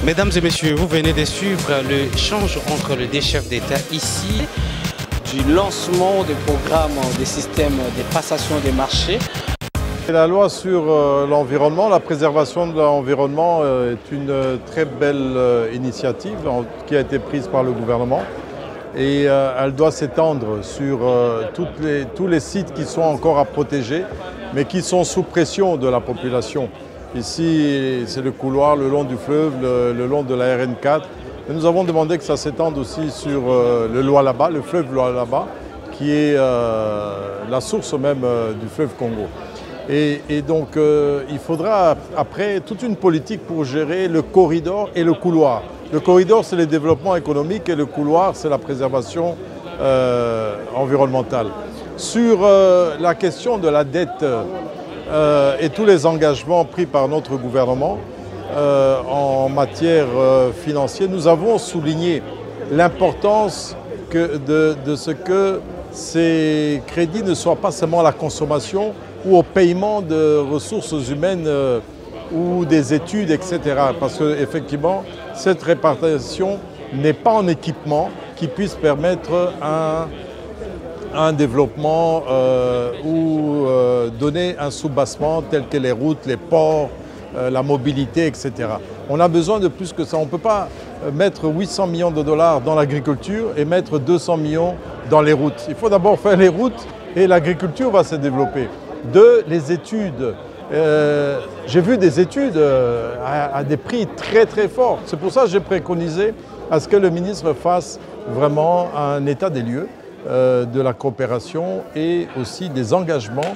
Mesdames et messieurs, vous venez de suivre l'échange entre les deux chefs d'État ici. Du lancement des programmes, des systèmes de passation des marchés. La loi sur l'environnement, la préservation de l'environnement est une très belle initiative qui a été prise par le gouvernement et elle doit s'étendre sur tous les sites qui sont encore à protéger mais qui sont sous pression de la population. Ici, c'est le couloir le long du fleuve, le long de la RN4. Et nous avons demandé que ça s'étende aussi sur le Lualaba, le fleuve Lualaba, qui est la source même du fleuve Congo. Et donc, il faudra après toute une politique pour gérer le corridor et le couloir. Le corridor, c'est le développement économique et le couloir, c'est la préservation environnementale. Sur la question de la dette et tous les engagements pris par notre gouvernement en matière financière, nous avons souligné l'importance de ce que ces crédits ne soient pas seulement à la consommation ou au paiement de ressources humaines ou des études, etc. Parce qu'effectivement, cette répartition n'est pas en équipement qui puisse permettre un développement ou donner un soubassement tel que les routes, les ports, la mobilité, etc. On a besoin de plus que ça. On ne peut pas mettre 800 millions de dollars dans l'agriculture et mettre 200 millions dans les routes. Il faut d'abord faire les routes et l'agriculture va se développer. Les études. J'ai vu des études à des prix très très forts. C'est pour ça que j'ai préconisé à ce que le ministre fasse vraiment un état des lieux de la coopération et aussi des engagements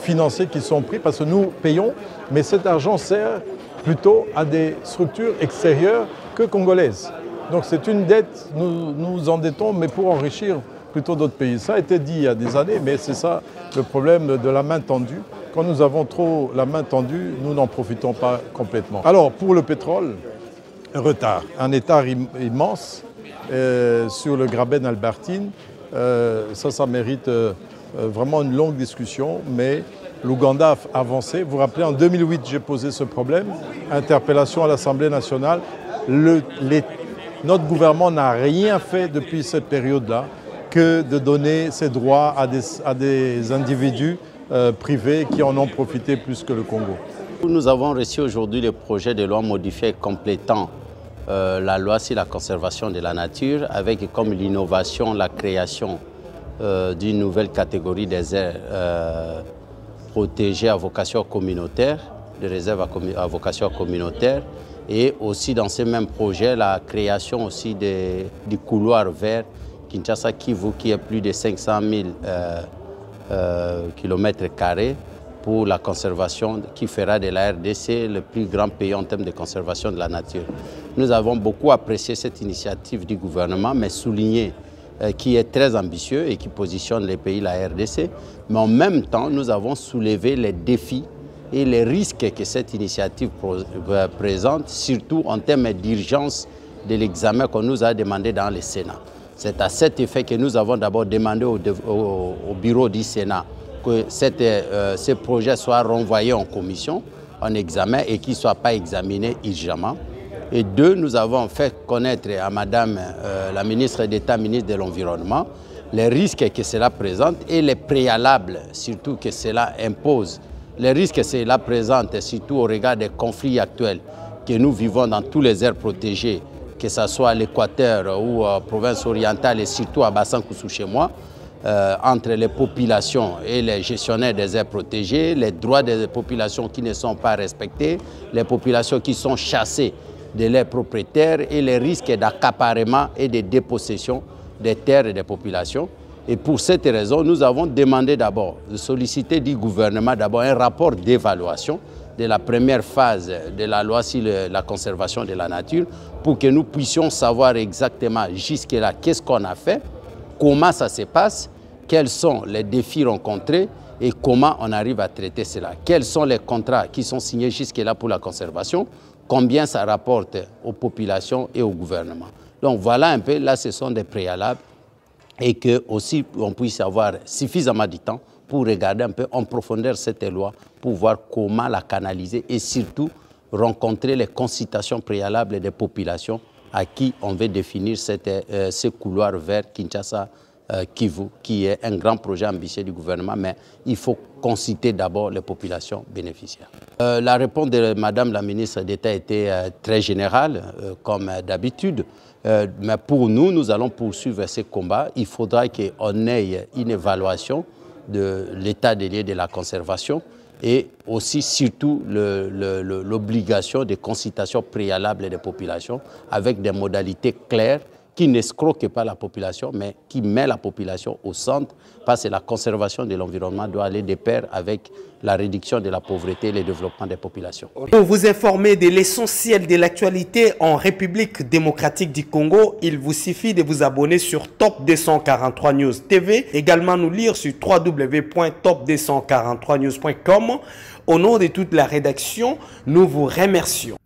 financiers qui sont pris parce que nous payons, mais cet argent sert plutôt à des structures extérieures que congolaises. Donc c'est une dette, nous nous endettons, mais pour enrichir plutôt d'autres pays. Ça a été dit il y a des années, mais c'est ça le problème de la main tendue. Quand nous avons trop la main tendue, nous n'en profitons pas complètement. Alors pour le pétrole, retard, un état immense sur le Graben Albertine. Ça mérite vraiment une longue discussion, mais l'Ouganda a avancé. Vous vous rappelez, en 2008, j'ai posé ce problème, interpellation à l'Assemblée nationale. Notre gouvernement n'a rien fait depuis cette période-là que de donner ces droits à des individus privés qui en ont profité plus que le Congo. Nous avons reçu aujourd'hui le projet de loi modifié complétant la loi sur la conservation de la nature avec comme l'innovation la création d'une nouvelle catégorie des aires protégées à vocation communautaire, de réserves à vocation communautaire, et aussi dans ce même projet la création aussi du couloir vert Kinshasa-Kivu qui est plus de 500 000 km² pour la conservation qui fera de la RDC le plus grand pays en termes de conservation de la nature. Nous avons beaucoup apprécié cette initiative du gouvernement, mais souligné qui est très ambitieux et qui positionne les pays de la RDC. Mais en même temps, nous avons soulevé les défis et les risques que cette initiative présente, surtout en termes d'urgence de l'examen qu'on nous a demandé dans le Sénat. C'est à cet effet que nous avons d'abord demandé au bureau du Sénat que ce projet soit renvoyé en commission, en examen et qu'il ne soit pas examiné urgemment. Et deux, nous avons fait connaître à Madame la ministre d'État, ministre de l'Environnement, les risques que cela présente et les préalables surtout que cela impose. Les risques que cela présente surtout au regard des conflits actuels que nous vivons dans tous les aires protégées, que ce soit à l'Équateur ou à province orientale et surtout à Bassan-Koussou chez moi, entre les populations et les gestionnaires des aires protégées, les droits des populations qui ne sont pas respectés, les populations qui sont chassées de leurs propriétaires et les risques d'accaparement et de dépossession des terres et des populations. Et pour cette raison, nous avons demandé d'abord de solliciter du gouvernement d'abord un rapport d'évaluation de la première phase de la loi sur la conservation de la nature pour que nous puissions savoir exactement jusque-là qu'est-ce qu'on a fait, comment ça se passe, quels sont les défis rencontrés et comment on arrive à traiter cela. Quels sont les contrats qui sont signés jusque-là pour la conservation, combien ça rapporte aux populations et au gouvernement. Donc voilà un peu, là ce sont des préalables et que aussi on puisse avoir suffisamment de temps pour regarder un peu en profondeur cette loi, pour voir comment la canaliser et surtout rencontrer les consultations préalables des populations à qui on veut définir ce couloir vers Kinshasa-Kivu, qui est un grand projet ambitieux du gouvernement, mais il faut consulter d'abord les populations bénéficiaires. La réponse de Madame la ministre d'État était très générale, comme d'habitude, mais pour nous, nous allons poursuivre ces combats. Il faudra qu'on ait une évaluation de l'état des lieux de la conservation et aussi surtout l'obligation de consultation préalable des populations avec des modalités claires qui n'escroquent pas la population, mais qui met la population au centre, parce que la conservation de l'environnement doit aller de pair avec la réduction de la pauvreté et le développement des populations. Pour vous informer de l'essentiel de l'actualité en République démocratique du Congo, il vous suffit de vous abonner sur Top 243 News TV, également nous lire sur www.top243news.com. Au nom de toute la rédaction, nous vous remercions.